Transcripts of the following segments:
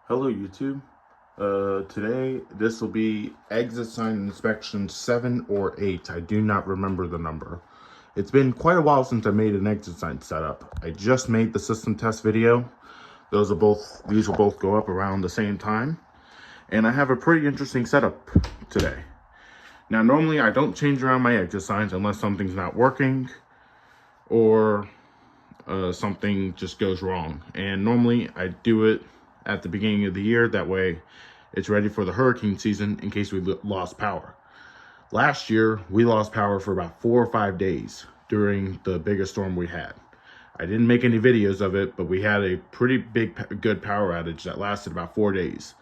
Hello YouTube. Today this will be exit sign inspection 7 or 8. I do not remember the number. It's been quite a while since I made an exit sign setup. I just made the system test video. These will both go up around the same time. And I have a pretty interesting setup today. Now normally I don't change around my exit signs unless something's not working or something just goes wrong. And normally I do it at the beginning of the year. That way it's ready for the hurricane season in case we lost power. Last year, we lost power for about 4 or 5 days during the biggest storm we had. I didn't make any videos of it, but we had a pretty good power outage that lasted about 4 days.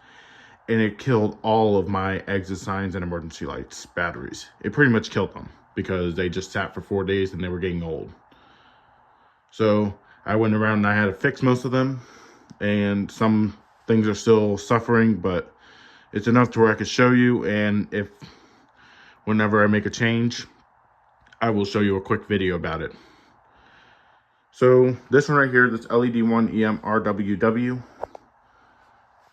And it killed all of my exit signs and emergency lights batteries. It pretty much killed them because they just sat for 4 days and they were getting old. So I went around and I had to fix most of them. And some things are still suffering, but it's enough to where I could show you. And whenever I make a change, I will show you a quick video about it. So this one right here, this LED1 EM-RWW,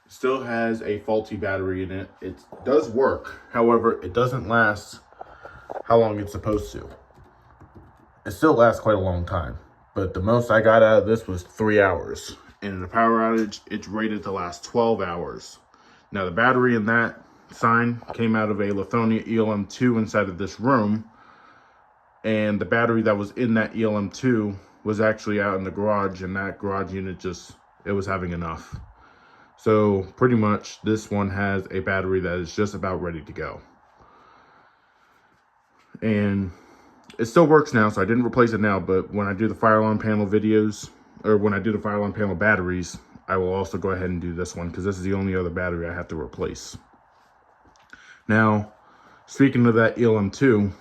still has a faulty battery in it. It does work, however, it doesn't last how long it's supposed to. It still lasts quite a long time, but the most I got out of this was 3 hours. And in a power outage, it's rated to last 12 hours. Now, the battery in that sign came out of a Lithonia ELM2 inside of this room. And the battery that was in that ELM2 was actually out in the garage. And that garage unit it was having enough. So, pretty much, this one has a battery that is just about ready to go. And it still works now, so I didn't replace it now. But when I do the fire alarm panel videos, or when I do the fire alarm panel batteries, I will also go ahead and do this one because this is the only other battery I have to replace. Now, speaking of that ELM2,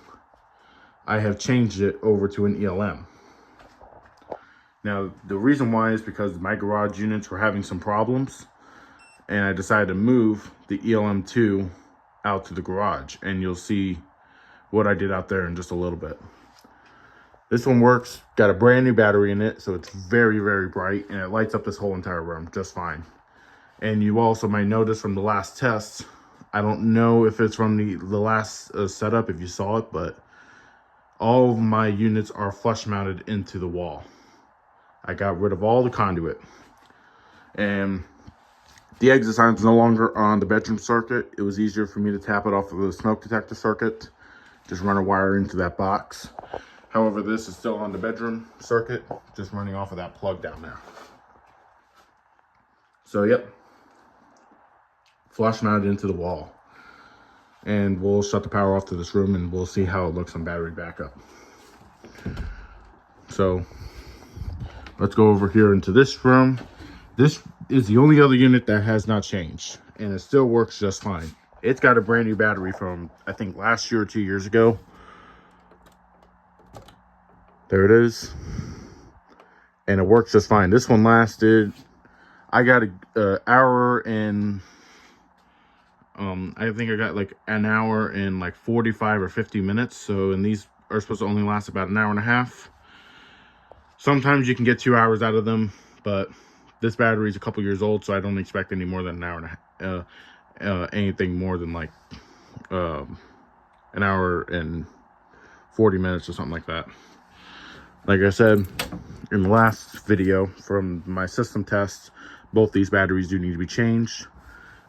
I have changed it over to an ELM. Now, the reason why is because my garage units were having some problems, and I decided to move the ELM2 out to the garage, and you'll see what I did out there in just a little bit. This one works, got a brand new battery in it, so it's very, very bright, and it lights up this whole entire room just fine. And you also might notice from the last test, I don't know if it's from the last setup, if you saw it, but all of my units are flush mounted into the wall. I got rid of all the conduit. And the exit sign is no longer on the bedroom circuit. It was easier for me to tap it off of the smoke detector circuit, just run a wire into that box. However, this is still on the bedroom circuit, just running off of that plug down there. So, yep, flush mounted into the wall. And we'll shut the power off to this room and we'll see how it looks on battery backup. So, let's go over here into this room. This is the only other unit that has not changed, and it still works just fine. It's got a brand new battery from, I think, last year or 2 years ago. There it is. And it works just fine. This one lasted, I got an hour and, I think I got like an hour and like 45 or 50 minutes. So, and these are supposed to only last about an hour and a half. Sometimes you can get 2 hours out of them, but this battery is a couple years old, so I don't expect any more than an hour and a half, anything more than like an hour and 40 minutes or something like that. Like I said in the last video from my system test, both these batteries do need to be changed.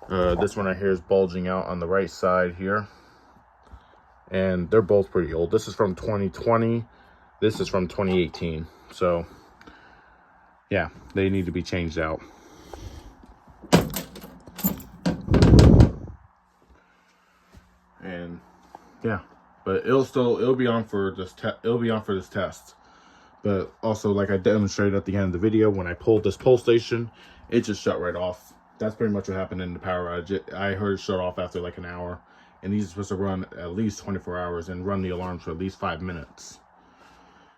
This one right here is bulging out on the right side here. And they're both pretty old. This is from 2020. This is from 2018. So, yeah, they need to be changed out. And, yeah, but it'll be on for this test. But also, like I demonstrated at the end of the video, when I pulled this pull station, it just shut right off. That's pretty much what happened in the power outage. I heard it shut off after like an hour. And these are supposed to run at least 24 hours and run the alarms for at least 5 minutes.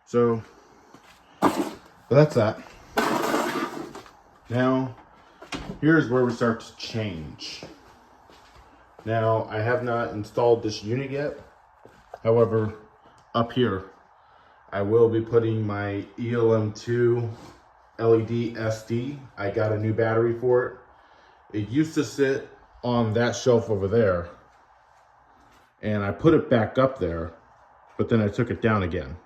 So, but that's that. Now, here's where we start to change. Now, I have not installed this unit yet. However, up here, I will be putting my ELM2 LED SD. I got a new battery for it. It used to sit on that shelf over there, and I put it back up there, but then I took it down again.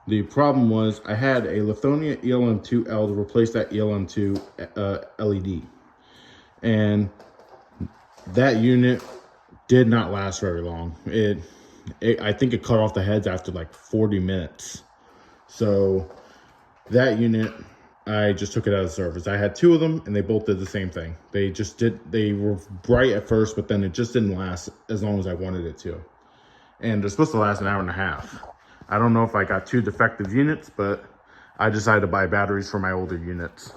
The problem was I had a Lithonia ELM2L to replace that ELM2 LED. And that unit did not last very long. I think it cut off the heads after like 40 minutes. So that unit, I just took it out of service. I had two of them and they both did the same thing. They were bright at first, but then it just didn't last as long as I wanted it to. And they're supposed to last an hour and a half. I don't know if I got two defective units, but I decided to buy batteries for my older units.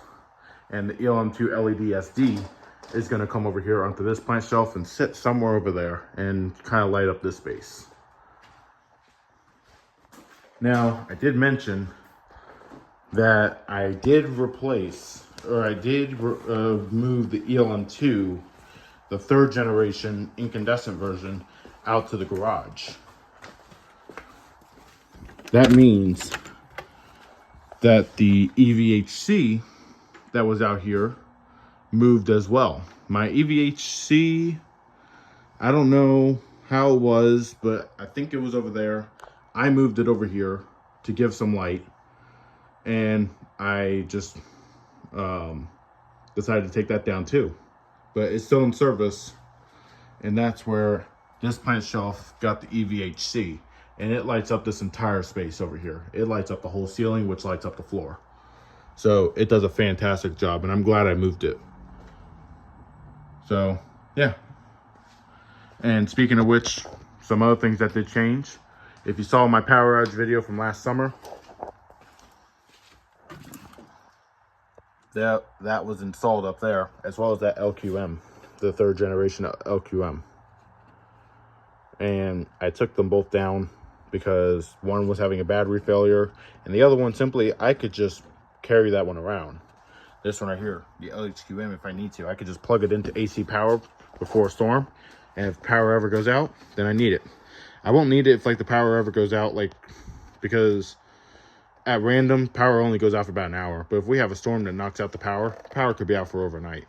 And the ELM2 LED SD is going to come over here onto this plant shelf and sit somewhere over there and kind of light up this space. Now, I did mention that I did replace, or I did move the ELM2, the third generation incandescent version, out to the garage. That means that the EVHC that was out here moved as well. My EVHC, I don't know how it was, but I think it was over there. I moved it over here to give some light, and I just decided to take that down too. But it's still in service, and that's where this plant shelf got the EVHC. And it lights up this entire space over here. It lights up the whole ceiling, which lights up the floor. So it does a fantastic job, and I'm glad I moved it. So, yeah. And speaking of which, some other things that did change. If you saw my power outage video from last summer, that was installed up there, as well as that LQM, the third generation LQM. And I took them both down because one was having a battery failure, and the other one simply, I could just carry that one around. This one right here, the LHQM, if I need to, I could just plug it into AC power before a storm, and if power ever goes out, then I need it. I won't need it if like the power ever goes out, like, because at random, power only goes out for about an hour. But if we have a storm that knocks out the power could be out for overnight.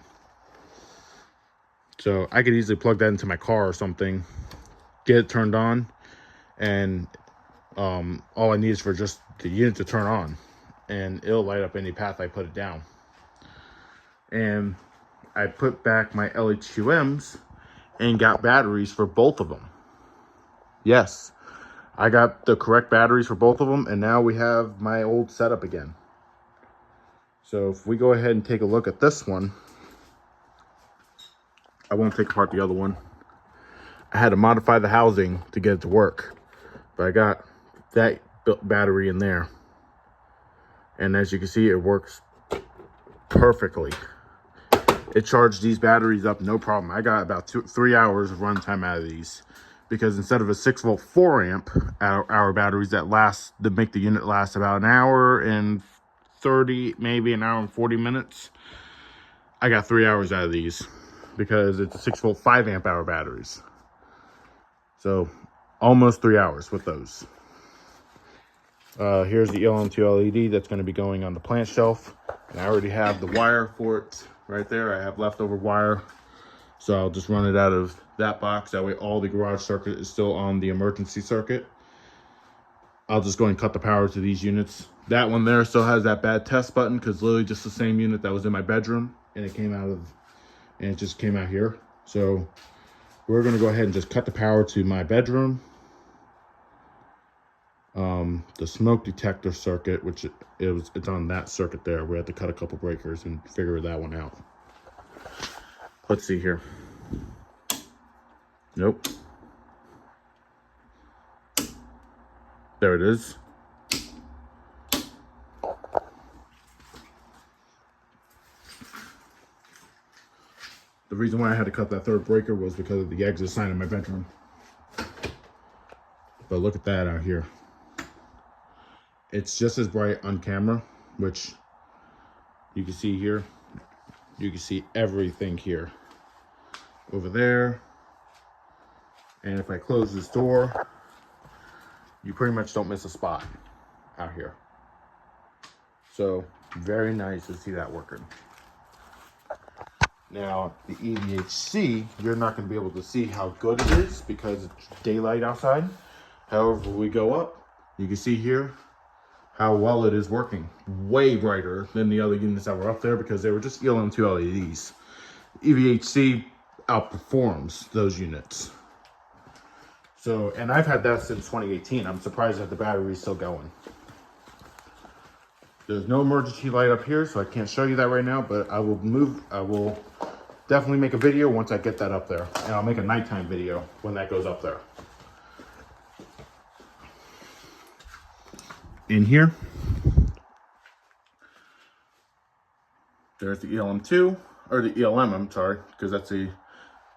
So I could easily plug that into my car or something, get it turned on, and all I need is for just the unit to turn on, and it'll light up any path I put it down. And I put back my LHQMs and got batteries for both of them. Yes, I got the correct batteries for both of them, and now we have my old setup again. So if we go ahead and take a look at this one, I won't take apart the other one. I had to modify the housing to get it to work, but I got that battery in there, and as you can see, it works perfectly. It charged these batteries up no problem. I got about 3 hours of runtime out of these, because instead of a 6-volt 4-amp hour batteries that make the unit last about an hour and 30, maybe an hour and 40 minutes, I got 3 hours out of these because it's a 6-volt 5-amp hour batteries. So almost 3 hours with those. Here's the ELM2 LED that's going to be going on the plant shelf. And I already have the wire for it right there. I have leftover wire. So I'll just run it out of that box. That way all the garage circuit is still on the emergency circuit. I'll just go and cut the power to these units. That one there still has that bad test button because literally just the same unit that was in my bedroom. And it just came out here. So we're going to go ahead and just cut the power to my bedroom. The smoke detector circuit, which it's on that circuit there. We had to cut a couple breakers and figure that one out. Let's see here. Nope. There it is. The reason why I had to cut that third breaker was because of the exit sign in my bedroom. But look at that out here. It's just as bright on camera, which you can see here. You can see everything here. Over there. And if I close this door, you pretty much don't miss a spot out here. So very nice to see that working. Now, the EVHC, you're not going to be able to see how good it is because it's daylight outside. However, we go up, you can see here how well it is working. Way brighter than the other units that were up there because they were just ELM2 LEDs. EVHC outperforms those units. So, and I've had that since 2018. I'm surprised that the battery's still going. There's no emergency light up here, so I can't show you that right now, but I will definitely make a video once I get that up there. And I'll make a nighttime video when that goes up there. In here, there's the ELM2, or the ELM, I'm sorry, because that's the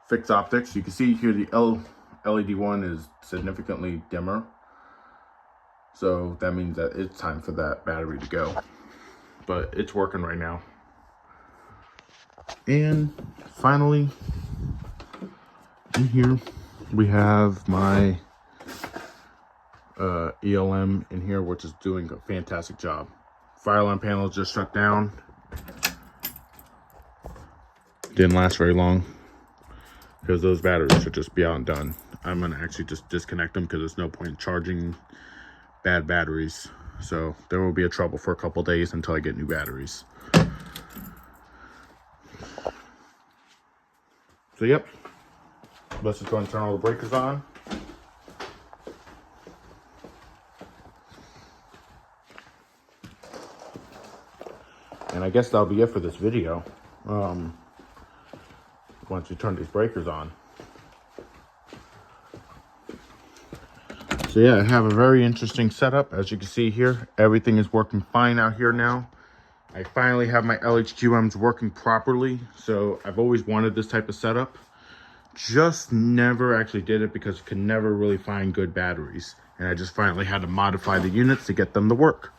fixed optics. You can see here the LED one is significantly dimmer. So that means that it's time for that battery to go. But it's working right now. And finally, in here, we have my ELM in here, which is doing a fantastic job. Fire alarm panel just shut down. Didn't last very long because those batteries should just be out and done. I'm gonna actually just disconnect them because there's no point in charging bad batteries. So there will be a trouble for a couple days until I get new batteries. So yep, let's just go and turn all the breakers on. And I guess that'll be it for this video. Once you turn these breakers on. So yeah, I have a very interesting setup. As you can see here, everything is working fine out here now. I finally have my LHQMs working properly. So I've always wanted this type of setup. Just never actually did it because I could never really find good batteries. And I just finally had to modify the units to get them to work.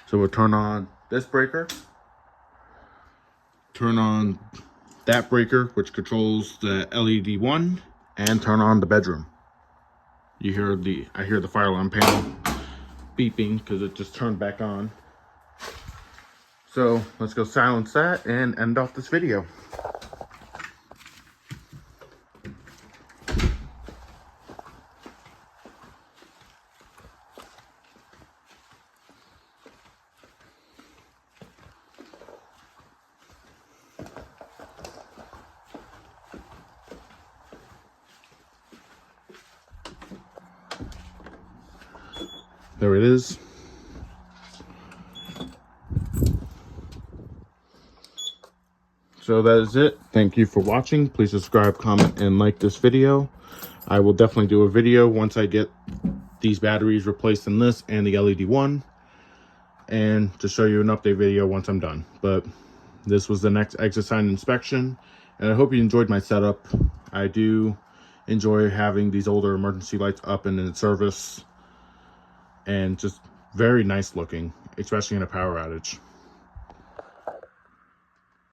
So we'll turn on this breaker. Turn on that breaker, which controls the LED one, and turn on the bedroom. You hear I hear the fire alarm panel beeping because it just turned back on. So let's go silence that and end off this video. There it is. So that is it. Thank you for watching. Please subscribe, comment, and like this video. I will definitely do a video once I get these batteries replaced in this and the LED one, and to show you an update video once I'm done. But this was the next exit sign inspection, and I hope you enjoyed my setup. I do enjoy having these older emergency lights up and in service, and just very nice looking, especially in a power outage.